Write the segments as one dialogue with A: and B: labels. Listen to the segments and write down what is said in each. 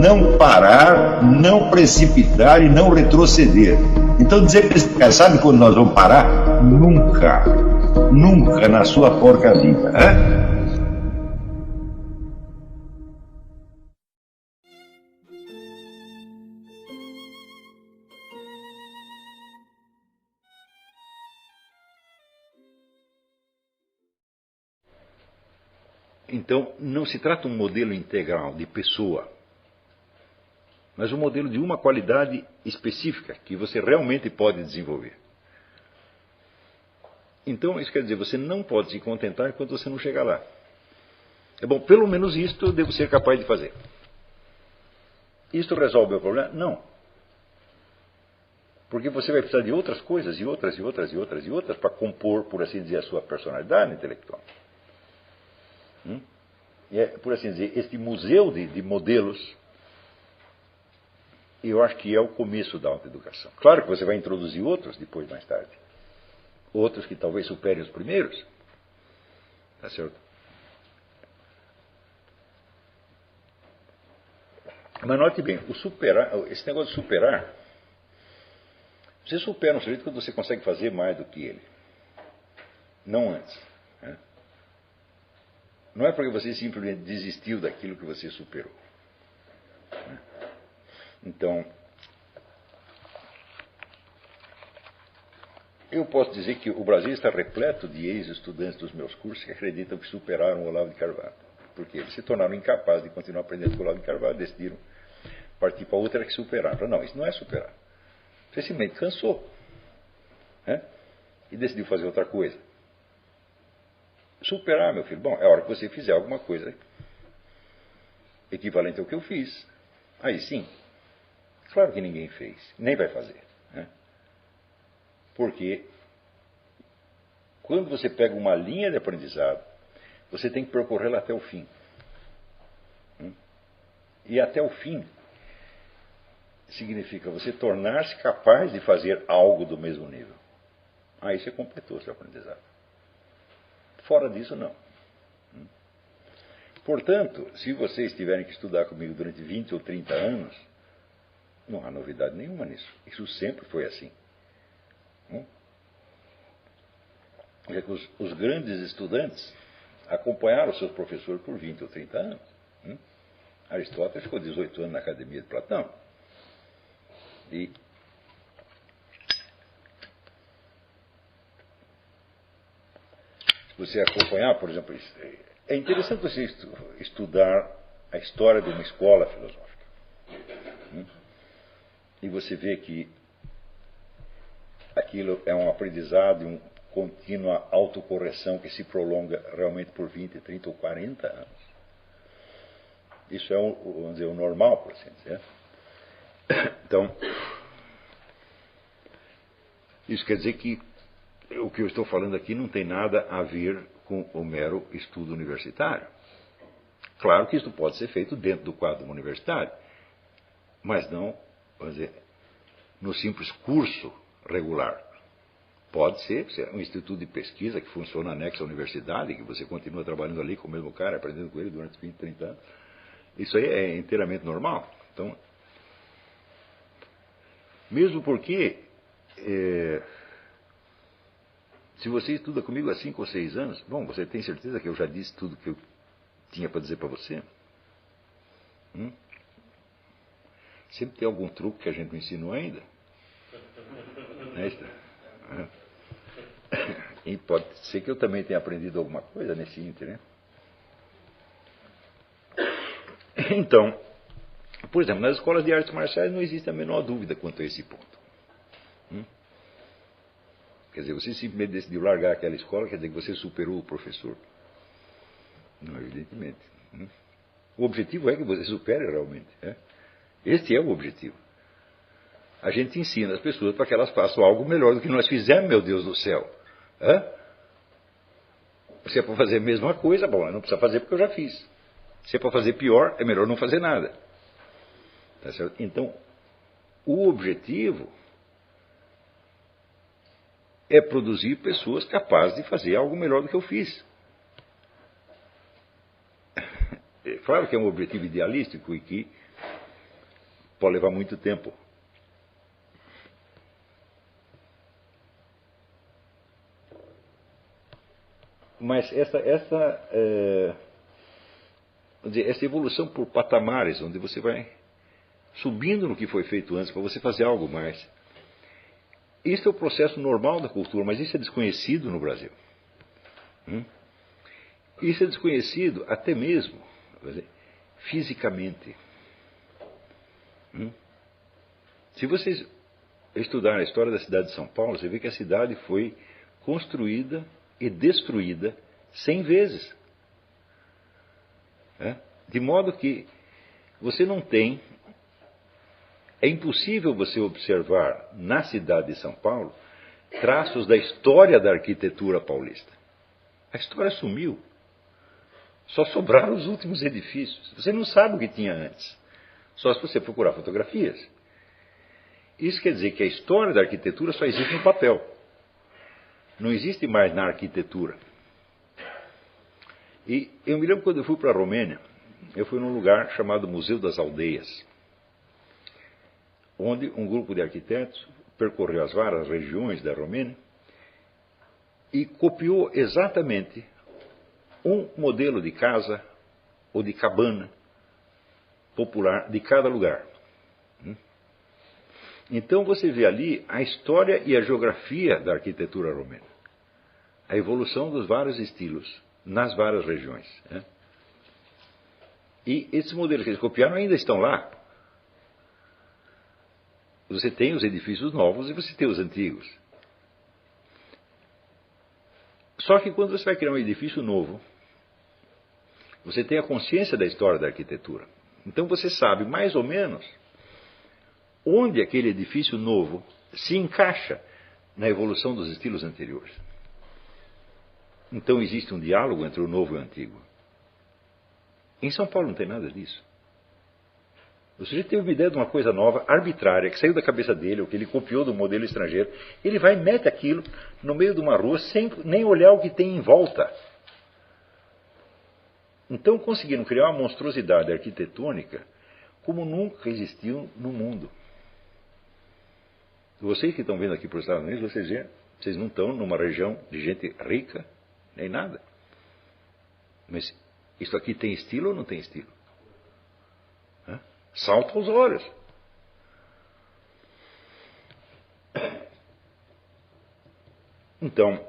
A: não parar, não precipitar e não retroceder. Então dizer para esse cara, sabe quando nós vamos parar? Nunca. Nunca na sua porca vida. Né?
B: Então, não se trata um modelo integral de pessoa, mas um modelo de uma qualidade específica que você realmente pode desenvolver. Então, isso quer dizer, você não pode se contentar enquanto você não chegar lá. É bom, pelo menos isto eu devo ser capaz de fazer. Isto resolve o problema? Não. Porque você vai precisar de outras coisas, e outras, e outras, e outras, e outras, para compor, por assim dizer, a sua personalidade intelectual. E é, por assim dizer, este museu de modelos, eu acho que é o começo da autoeducação. Claro que você vai introduzir outros depois, mais tarde. Outros que talvez superem os primeiros. Tá certo? Mas note bem, esse negócio de superar, você supera um sujeito quando você consegue fazer mais do que ele. Não antes. Né? Não é porque você simplesmente desistiu daquilo que você superou. Então, eu posso dizer que o Brasil está repleto de ex-estudantes dos meus cursos que acreditam que superaram o Olavo de Carvalho. Porque eles se tornaram incapazes de continuar aprendendo com o Olavo de Carvalho, decidiram partir para outra que superaram. Não, isso não é superar. Você simplesmente cansou. Né? E decidiu fazer outra coisa. Superar, meu filho, bom, é hora que você fizer alguma coisa equivalente ao que eu fiz. Aí sim. Claro que ninguém fez, nem vai fazer. Né? Porque quando você pega uma linha de aprendizado, você tem que percorrê-la até o fim. E até o fim significa você tornar-se capaz de fazer algo do mesmo nível. Aí você completou o seu aprendizado. Fora disso, não. Portanto, se vocês tiverem que estudar comigo durante 20 ou 30 anos, não há novidade nenhuma nisso. Isso sempre foi assim. Os grandes estudantes acompanharam seus professores por 20 ou 30 anos. Aristóteles ficou 18 anos na academia de Platão. E se você acompanhar, por exemplo, é interessante você estudar a história de uma escola filosófica. E você vê que aquilo é um aprendizado e uma contínua autocorreção que se prolonga realmente por 20, 30 ou 40 anos. Isso é, vamos dizer, o normal, por assim dizer. Então, isso quer dizer que o que eu estou falando aqui não tem nada a ver com o mero estudo universitário. Claro que isso pode ser feito dentro do quadro universitário, mas não, vamos dizer, no simples curso regular. Pode ser um instituto de pesquisa que funciona anexo à universidade, que você continua trabalhando ali com o mesmo cara, aprendendo com ele durante 20, 30 anos. Isso aí é inteiramente normal. Então, mesmo porque, se você estuda comigo há 5 ou 6 anos, bom, você tem certeza que eu já disse tudo que eu tinha para dizer para você? Sempre tem algum truque que a gente não ensinou ainda. E pode ser que eu também tenha aprendido alguma coisa nesse ínter, né? Então, por exemplo, nas escolas de artes marciais não existe a menor dúvida quanto a esse ponto. Quer dizer, você simplesmente decidiu largar aquela escola, quer dizer que você superou o professor? Não, evidentemente. O objetivo é que você supere realmente. Este é o objetivo. A gente ensina as pessoas para que elas façam algo melhor do que nós fizemos, meu Deus do céu. Se é para fazer a mesma coisa, bom, não precisa fazer porque eu já fiz. Se é para fazer pior, é melhor não fazer nada. Tá certo? Então, o objetivo é produzir pessoas capazes de fazer algo melhor do que eu fiz. É claro que é um objetivo idealístico e que pode levar muito tempo. Mas essa evolução por patamares, onde você vai subindo no que foi feito antes para você fazer algo mais. Isso é o processo normal da cultura, mas isso é desconhecido no Brasil. Isso é desconhecido até mesmo fisicamente. Se vocês estudarem a história da cidade de São Paulo, você vê que a cidade foi construída e destruída 100 vezes. De modo que você não tem... É impossível você observar na cidade de São Paulo traços da história da arquitetura paulista. A história sumiu. Só sobraram os últimos edifícios. Você não sabe o que tinha antes. Só se você procurar fotografias. Isso quer dizer que a história da arquitetura só existe no papel. Não existe mais na arquitetura. E eu me lembro quando eu fui para a Romênia, eu fui num lugar chamado Museu das Aldeias, onde um grupo de arquitetos percorreu as várias regiões da Romênia e copiou exatamente um modelo de casa ou de cabana popular de cada lugar. Então você vê ali a história e a geografia da arquitetura romena, a evolução dos vários estilos nas várias regiões. E esses modelos que eles copiaram ainda estão lá. Você tem os edifícios novos e você tem os antigos. Só que quando você vai criar um edifício novo, você tem a consciência da história da arquitetura. Então você sabe mais ou menos onde aquele edifício novo se encaixa na evolução dos estilos anteriores. Então existe um diálogo entre o novo e o antigo. Em São Paulo não tem nada disso. O sujeito teve uma ideia de uma coisa nova, arbitrária, que saiu da cabeça dele, ou que ele copiou do modelo estrangeiro. Ele vai e mete aquilo no meio de uma rua sem nem olhar o que tem em volta. Então conseguiram criar uma monstruosidade arquitetônica como nunca existiu no mundo. Vocês que estão vendo aqui para os Estados Unidos, vocês não estão numa região de gente rica, nem nada. Mas isso aqui tem estilo ou não tem estilo? Salta aos olhos. Então,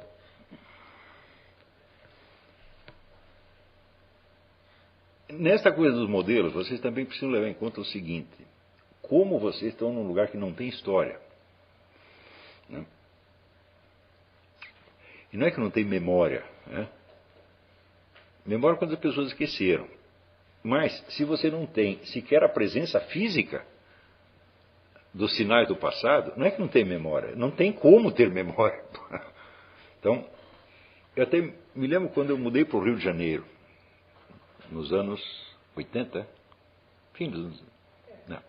B: nessa coisa dos modelos, vocês também precisam levar em conta o seguinte: como vocês estão num lugar que não tem história. E não é que não tem memória. Memória quando as pessoas esqueceram. Mas, se você não tem sequer a presença física dos sinais do passado, não é que não tem memória, não tem como ter memória. Então, eu até me lembro quando eu mudei para o Rio de Janeiro, nos anos 80, fim dos anos... Não.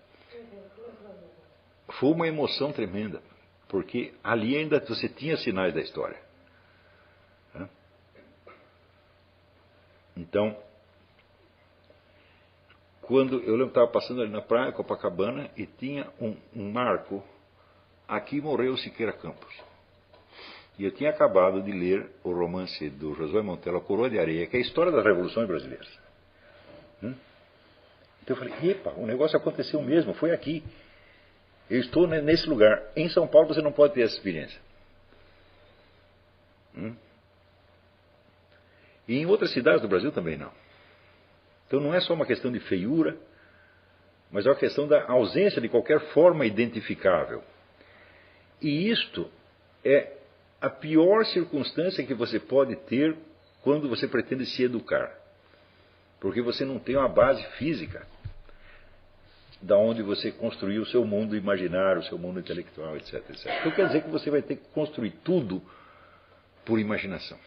B: Foi uma emoção tremenda, porque ali ainda você tinha sinais da história. Então, quando eu lembro que estava passando ali na praia, Copacabana, e tinha um marco, aqui morreu Siqueira Campos. E eu tinha acabado de ler o romance do Josué Monteiro, A Coroa de Areia, que é a história das revoluções brasileiras. Então eu falei, epa, o negócio aconteceu mesmo, foi aqui. Eu estou nesse lugar. Em São Paulo você não pode ter essa experiência. E em outras cidades do Brasil também não. Então não é só uma questão de feiura, mas é uma questão da ausência de qualquer forma identificável. E isto é a pior circunstância que você pode ter quando você pretende se educar. Porque você não tem uma base física da onde você construiu o seu mundo imaginário, o seu mundo intelectual, etc, etc. Então quer dizer que você vai ter que construir tudo por imaginação.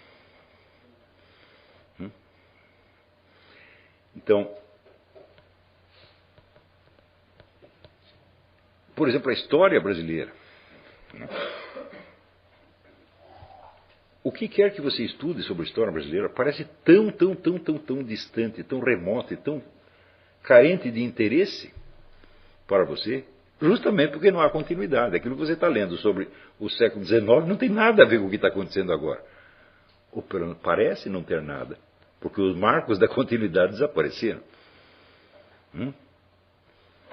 B: Então, por exemplo, a história brasileira. O que quer que você estude sobre a história brasileira parece tão distante, tão remota e tão carente de interesse, para você, justamente porque não há continuidade. Aquilo que você está lendo sobre o século XIX não tem nada a ver com o que está acontecendo agora. Ou pelo menos parece não ter nada, porque os marcos da continuidade desapareceram.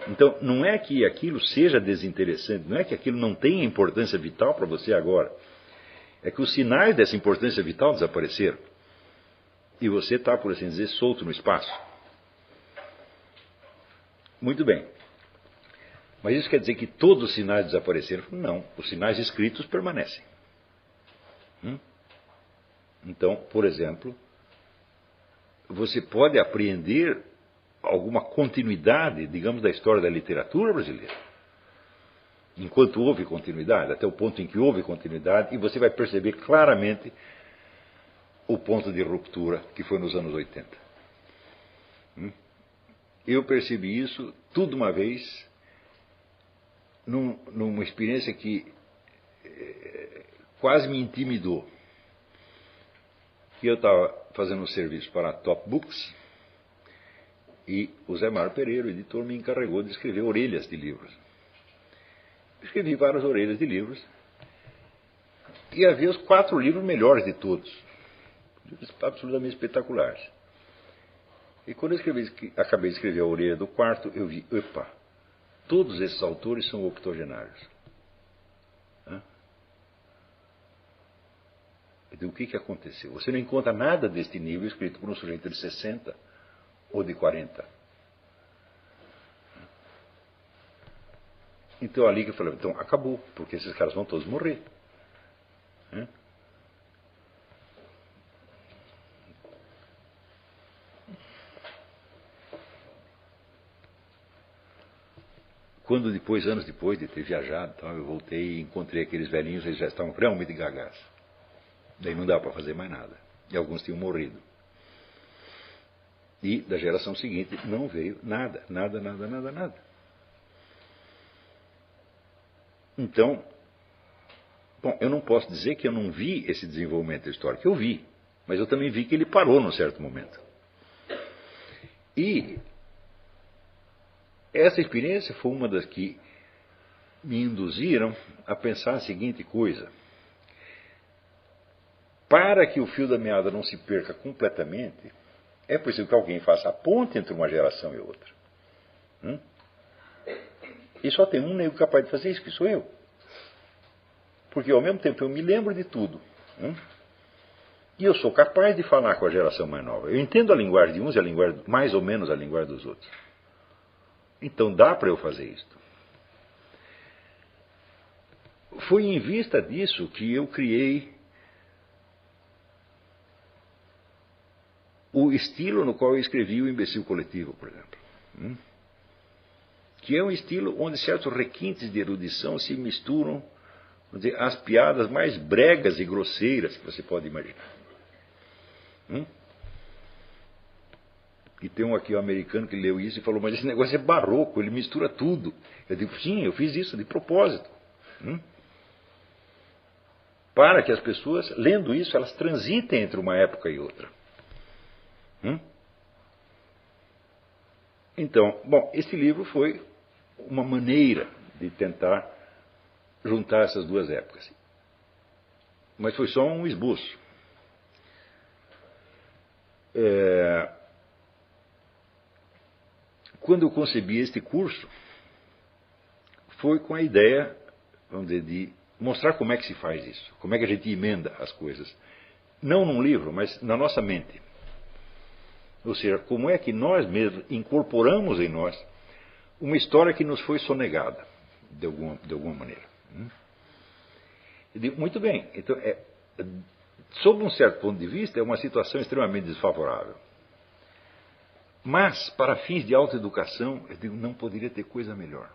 B: Então, não é que aquilo seja desinteressante, não é que aquilo não tenha importância vital para você agora. É que os sinais dessa importância vital desapareceram. E você está, por assim dizer, solto no espaço. Muito bem. Mas isso quer dizer que todos os sinais desapareceram? Não. Os sinais escritos permanecem. Então, por exemplo, você pode apreender alguma continuidade, digamos, da história da literatura brasileira. Enquanto houve continuidade, até o ponto em que houve continuidade, e você vai perceber claramente o ponto de ruptura que foi nos anos 80. Eu percebi isso tudo uma vez numa experiência que quase me intimidou. Que eu estava fazendo um serviço para a Top Books e o Zé Mário Pereira, o editor, me encarregou de escrever orelhas de livros. Escrevi várias orelhas de livros e havia os 4 livros melhores de todos. Livros absolutamente espetaculares. E quando eu acabei de escrever a orelha do 4º, eu vi, opa, todos esses autores são octogenários. O que aconteceu? Você não encontra nada deste nível escrito por um sujeito de 60 ou de 40. Então ali que eu falei, então acabou, porque esses caras vão todos morrer. Quando depois, anos depois de ter viajado, eu voltei e encontrei aqueles velhinhos, eles já estavam realmente gagás. Daí não dá para fazer mais nada. E alguns tinham morrido. E da geração seguinte não veio nada. Então, bom, eu não posso dizer que eu não vi esse desenvolvimento histórico. Eu vi. Mas eu também vi que ele parou num certo momento. E essa experiência foi uma das que me induziram a pensar a seguinte coisa. Para que o fio da meada não se perca completamente, é preciso que alguém faça a ponte entre uma geração e outra. E só tem um nego capaz de fazer isso, que sou eu. Porque ao mesmo tempo eu me lembro de tudo. E eu sou capaz de falar com a geração mais nova. Eu entendo a linguagem de uns e mais ou menos a linguagem dos outros. Então dá para eu fazer isto. Foi em vista disso que eu criei o estilo no qual eu escrevi o Imbecil Coletivo, por exemplo. Que é um estilo onde certos requintes de erudição se misturam, vamos dizer, às piadas mais bregas e grosseiras que você pode imaginar. E tem um aqui, um americano, que leu isso e falou, mas esse negócio é barroco, ele mistura tudo. Eu digo, sim, eu fiz isso de propósito. Para que as pessoas, lendo isso, elas transitem entre uma época e outra. Então, bom, esse livro foi uma maneira de tentar juntar essas duas épocas. Mas foi só um esboço. Quando eu concebi este curso, foi com a ideia, vamos dizer, de mostrar como é que se faz isso, como é que a gente emenda as coisas. Não num livro, mas na nossa mente. Ou seja, como é que nós mesmos incorporamos em nós uma história que nos foi sonegada, de alguma maneira. Eu digo, muito bem, então, sob um certo ponto de vista, é uma situação extremamente desfavorável. Mas, para fins de autoeducação, eu digo, não poderia ter coisa melhor.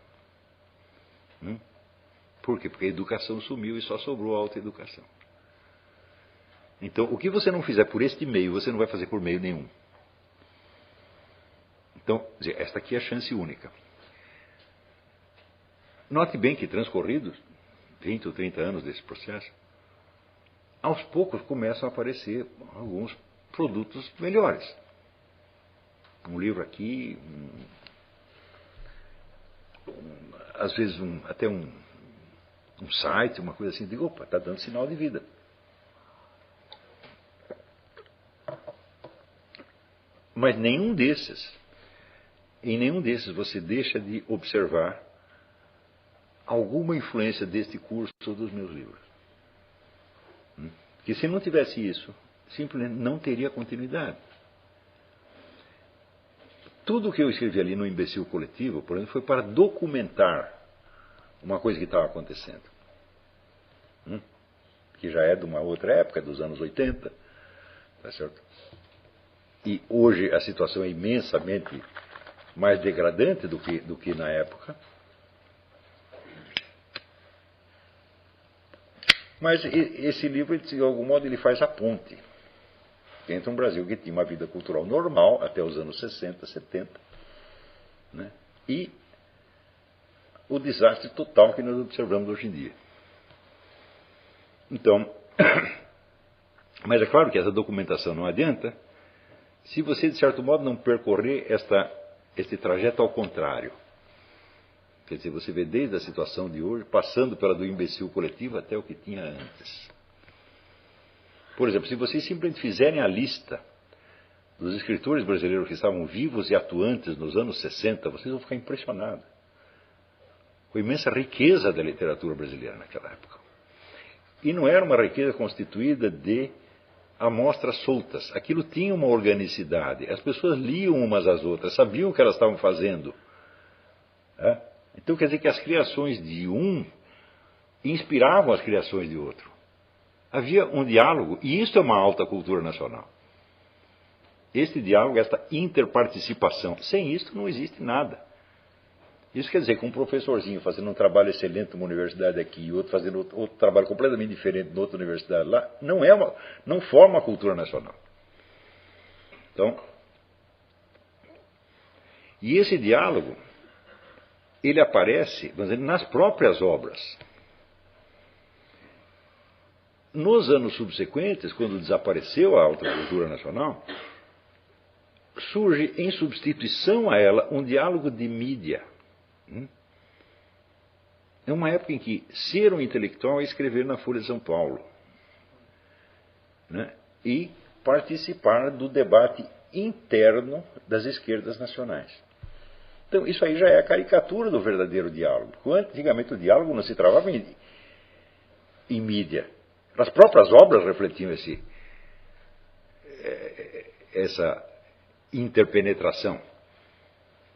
B: Por quê? Porque a educação sumiu e só sobrou a autoeducação. Então, o que você não fizer por este meio, você não vai fazer por meio nenhum. Então, esta aqui é a chance única. Note bem que, transcorridos 20 ou 30 anos desse processo, aos poucos começam a aparecer alguns produtos melhores. Um livro aqui, às vezes, até um site, uma coisa assim, digo, opa, está dando sinal de vida. Mas em nenhum desses você deixa de observar alguma influência deste curso ou dos meus livros. Porque se não tivesse isso, simplesmente não teria continuidade. Tudo o que eu escrevi ali no Imbecil Coletivo, por exemplo, foi para documentar uma coisa que estava acontecendo. Que já é de uma outra época, dos anos 80, tá certo? E hoje a situação é imensamente mais degradante do que na época. Mas esse livro, de algum modo, ele faz a ponte entre um Brasil que tinha uma vida cultural normal até os anos 60, 70, né, e o desastre total que nós observamos hoje em dia. Então, mas é claro que essa documentação não adianta se você, de certo modo, não percorrer este trajeto ao contrário. Quer dizer, você vê desde a situação de hoje, passando pela do imbecil coletivo até o que tinha antes. Por exemplo, se vocês simplesmente fizerem a lista dos escritores brasileiros que estavam vivos e atuantes nos anos 60, vocês vão ficar impressionados com a imensa riqueza da literatura brasileira naquela época. E não era uma riqueza constituída de amostras soltas. Aquilo tinha uma organicidade. As pessoas liam umas às outras, sabiam o que elas estavam fazendo. Então quer dizer que as criações de um inspiravam as criações de outro. Havia um diálogo, e isso é uma alta cultura nacional. Este diálogo, esta interparticipação. Sem isso não existe nada. Isso quer dizer que um professorzinho fazendo um trabalho excelente numa universidade aqui e outro fazendo outro trabalho completamente diferente em outra universidade lá, não forma a cultura nacional. Então, e esse diálogo, ele aparece, vamos dizer, nas próprias obras. Nos anos subsequentes, quando desapareceu a alta cultura nacional, surge em substituição a ela um diálogo de mídia. É uma época em que ser um intelectual é escrever na Folha de São Paulo, né? E participar do debate interno das esquerdas nacionais. Então, isso aí já é a caricatura do verdadeiro diálogo. Antigamente o diálogo não se travava em mídia. As próprias obras refletiam essa interpenetração.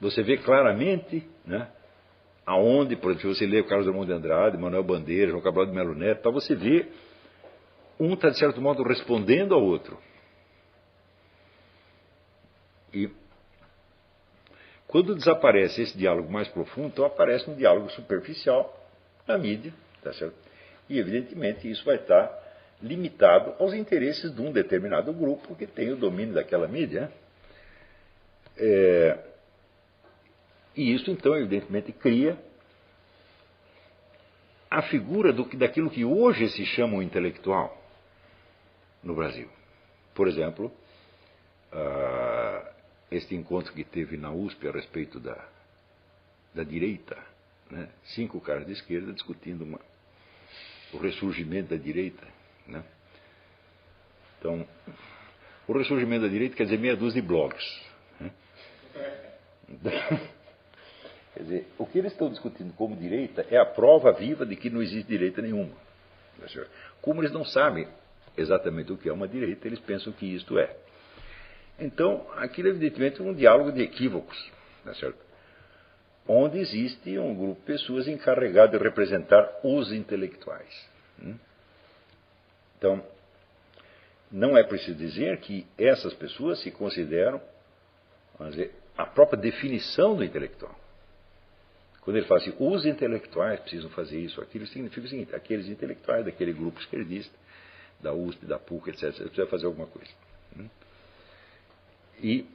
B: Você vê claramente, né, aonde, por exemplo, você lê o Carlos Drummond de Andrade, Manuel Bandeira, João Cabral de Melo Neto, você vê um está, de certo modo, respondendo ao outro. E quando desaparece esse diálogo mais profundo, então aparece um diálogo superficial na mídia, tá certo? E, evidentemente, isso vai estar limitado aos interesses de um determinado grupo que tem o domínio daquela mídia. E isso, então, evidentemente, cria a figura daquilo que hoje se chama o intelectual no Brasil. Por exemplo, este encontro que teve na USP a respeito da direita, né? 5 caras de esquerda discutindo o ressurgimento da direita, né? Então, o ressurgimento da direita quer dizer meia dúzia de blogs, né? Quer dizer, o que eles estão discutindo como direita é a prova viva de que não existe direita nenhuma. Como eles não sabem exatamente o que é uma direita, eles pensam que isto é. Então, aquilo evidentemente é um diálogo de equívocos, tá certo? Onde existe um grupo de pessoas encarregado de representar os intelectuais. Então, não é preciso dizer que essas pessoas se consideram, vamos dizer, a própria definição do intelectual. Quando ele fala assim, os intelectuais precisam fazer isso, aquilo significa o seguinte, aqueles intelectuais daquele grupo esquerdista, da USP, da PUC, etc., precisam fazer alguma coisa. E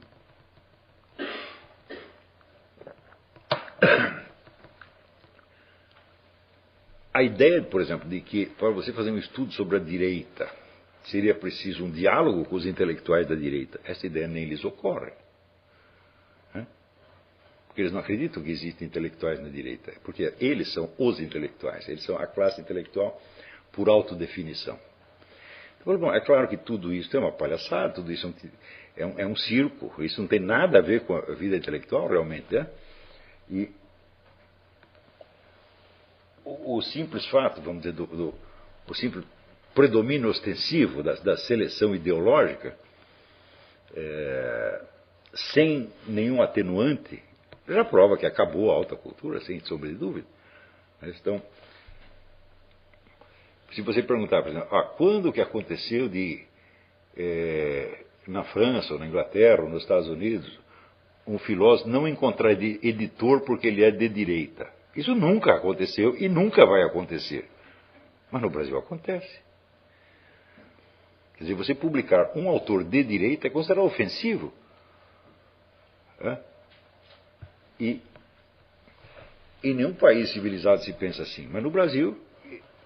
B: a ideia, por exemplo, de que para você fazer um estudo sobre a direita seria preciso um diálogo com os intelectuais da direita, essa ideia nem lhes ocorre. Porque eles não acreditam que existem intelectuais na direita. Porque eles são os intelectuais. Eles são a classe intelectual por autodefinição. Então, bom, é claro que tudo isso é uma palhaçada, tudo isso é um circo. Isso não tem nada a ver com a vida intelectual, realmente. Né? E o simples fato, vamos dizer, o simples predomínio ostensivo da seleção ideológica, sem nenhum atenuante, já prova que acabou a alta cultura, sem sombra de dúvida. Então, se você perguntar, por exemplo, quando que aconteceu na França, ou na Inglaterra, ou nos Estados Unidos, um filósofo não encontrar editor porque ele é de direita? Isso nunca aconteceu e nunca vai acontecer. Mas no Brasil acontece. Quer dizer, você publicar um autor de direita é considerado ofensivo. E em nenhum país civilizado se pensa assim. Mas no Brasil,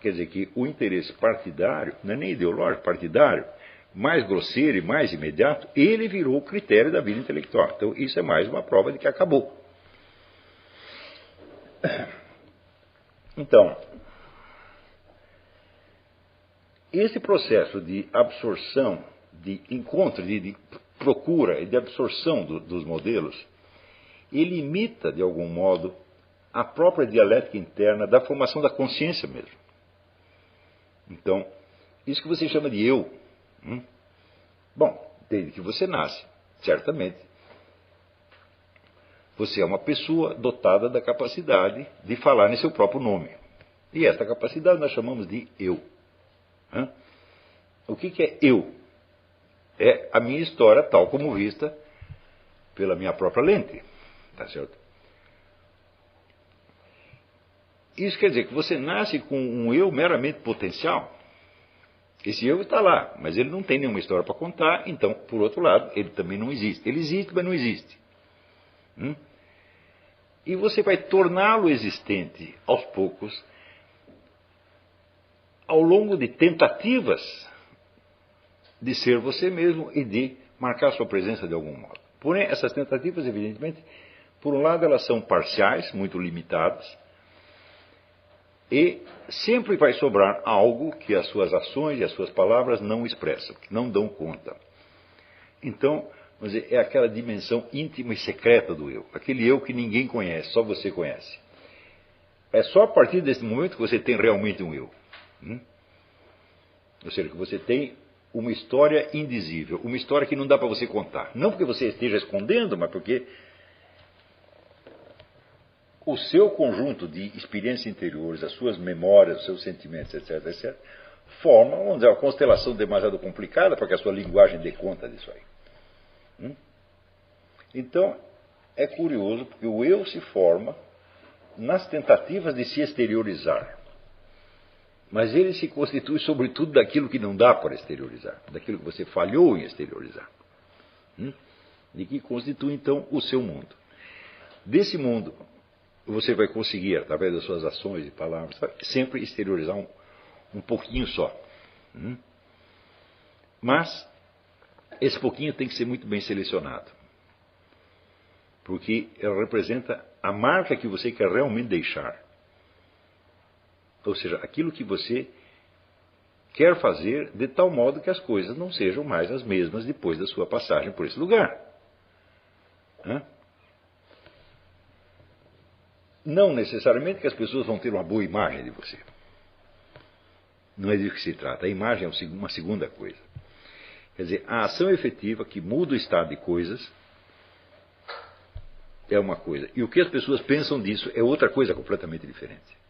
B: quer dizer que o interesse partidário, não é nem ideológico, partidário, mais grosseiro e mais imediato, ele virou o critério da vida intelectual. Então isso é mais uma prova de que acabou. Então, esse processo de absorção, de encontro, de procura e de absorção dos modelos, ele imita, de algum modo, a própria dialética interna da formação da consciência mesmo. Então, isso que você chama de eu. Bom, desde que você nasce, certamente. Você é uma pessoa dotada da capacidade de falar em seu próprio nome. E esta capacidade nós chamamos de eu. O que é eu? É a minha história tal como vista pela minha própria lente. Tá certo? Isso quer dizer que você nasce com um eu meramente potencial. Esse eu está lá, mas ele não tem nenhuma história para contar, então, por outro lado, ele também não existe. Ele existe, mas não existe. E você vai torná-lo existente aos poucos, ao longo de tentativas de ser você mesmo e de marcar sua presença de algum modo. Porém, essas tentativas, evidentemente, por um lado, elas são parciais, muito limitadas, e sempre vai sobrar algo que as suas ações e as suas palavras não expressam, que não dão conta. Então, vamos dizer, é aquela dimensão íntima e secreta do eu, aquele eu que ninguém conhece, só você conhece. É só a partir desse momento que você tem realmente um eu. Ou seja, que você tem uma história indizível, uma história que não dá para você contar. Não porque você esteja escondendo, mas porque o seu conjunto de experiências interiores, as suas memórias, os seus sentimentos, etc., etc., formam, vamos dizer, uma constelação demasiado complicada para que a sua linguagem dê conta disso aí. Então, é curioso porque o eu se forma nas tentativas de se exteriorizar. Mas ele se constitui sobretudo daquilo que não dá para exteriorizar, daquilo que você falhou em exteriorizar. De que constitui, então, o seu mundo. Desse mundo, você vai conseguir, através das suas ações e palavras, sempre exteriorizar um pouquinho só. Mas, esse pouquinho tem que ser muito bem selecionado. Porque ela representa a marca que você quer realmente deixar. Ou seja, aquilo que você quer fazer de tal modo que as coisas não sejam mais as mesmas depois da sua passagem por esse lugar. Não necessariamente que as pessoas vão ter uma boa imagem de você. Não é disso que se trata. A imagem é uma segunda coisa. Quer dizer, a ação efetiva que muda o estado de coisas é uma coisa. E o que as pessoas pensam disso é outra coisa completamente diferente.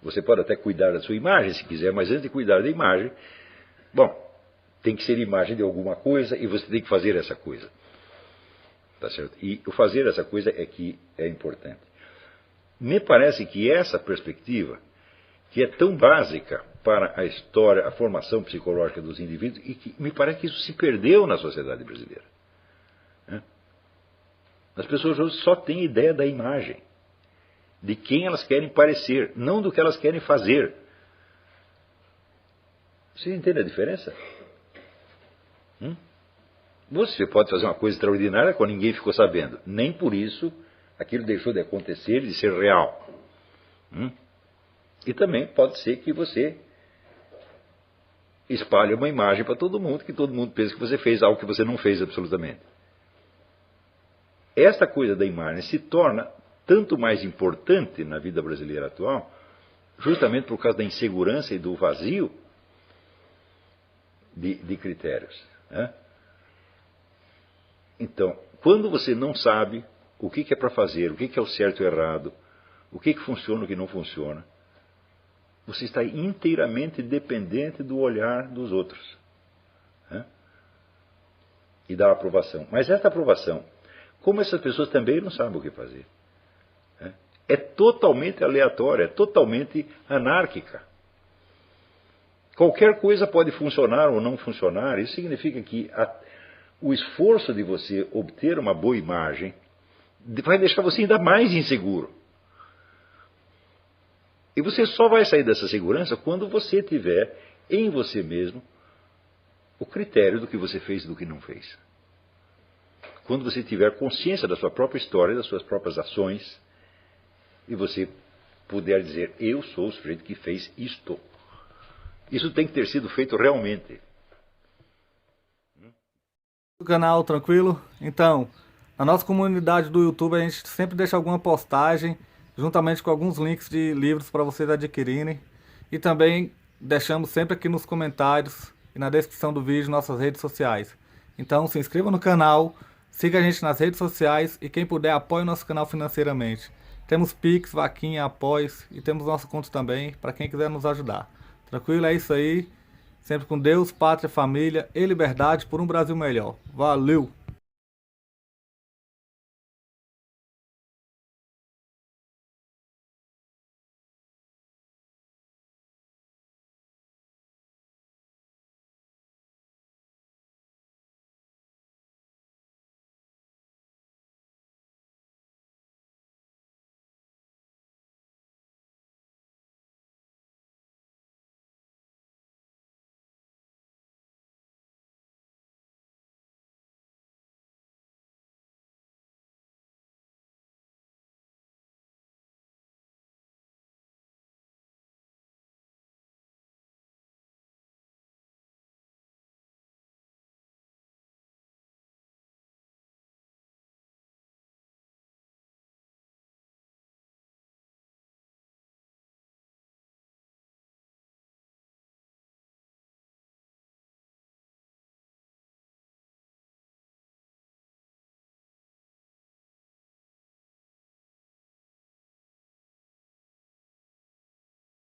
B: Você pode até cuidar da sua imagem, se quiser, mas antes de cuidar da imagem, bom, tem que ser imagem de alguma coisa e você tem que fazer essa coisa. Tá certo? E o fazer essa coisa é que é importante. Me parece que essa perspectiva, que é tão básica para a história, a formação psicológica dos indivíduos, e que me parece que isso se perdeu na sociedade brasileira. As pessoas hoje só têm ideia da imagem, de quem elas querem parecer, não do que elas querem fazer. Você entende a diferença? Você pode fazer uma coisa extraordinária quando ninguém ficou sabendo. Nem por isso Aquilo deixou de acontecer, de ser real. E também pode ser que você espalhe uma imagem para todo mundo, que todo mundo pensa que você fez algo que você não fez absolutamente. Esta coisa da imagem se torna tanto mais importante na vida brasileira atual, justamente por causa da insegurança e do vazio de critérios. Né? Então, quando você não sabe o que é para fazer, o que é o certo e o errado, o que funciona e o que não funciona, você está inteiramente dependente do olhar dos outros. Né? E da aprovação. Mas essa aprovação, como essas pessoas também não sabem o que fazer, né? É totalmente aleatória, é totalmente anárquica. Qualquer coisa pode funcionar ou não funcionar. Isso significa que o esforço de você obter uma boa imagem vai deixar você ainda mais inseguro. E você só vai sair dessa segurança quando você tiver em você mesmo o critério do que você fez e do que não fez. Quando você tiver consciência da sua própria história, das suas próprias ações, e você puder dizer, eu sou o sujeito que fez isto. Isso tem que ter sido feito realmente.
C: O canal tranquilo? Então, na nossa comunidade do YouTube a gente sempre deixa alguma postagem, juntamente com alguns links de livros para vocês adquirirem. E também deixamos sempre aqui nos comentários e na descrição do vídeo nossas redes sociais. Então se inscreva no canal, siga a gente nas redes sociais e quem puder apoie o nosso canal financeiramente. Temos Pix, Vaquinha, Apoios e temos nosso conto também para quem quiser nos ajudar. Tranquilo? É isso aí. Sempre com Deus, pátria, família e liberdade por um Brasil melhor. Valeu!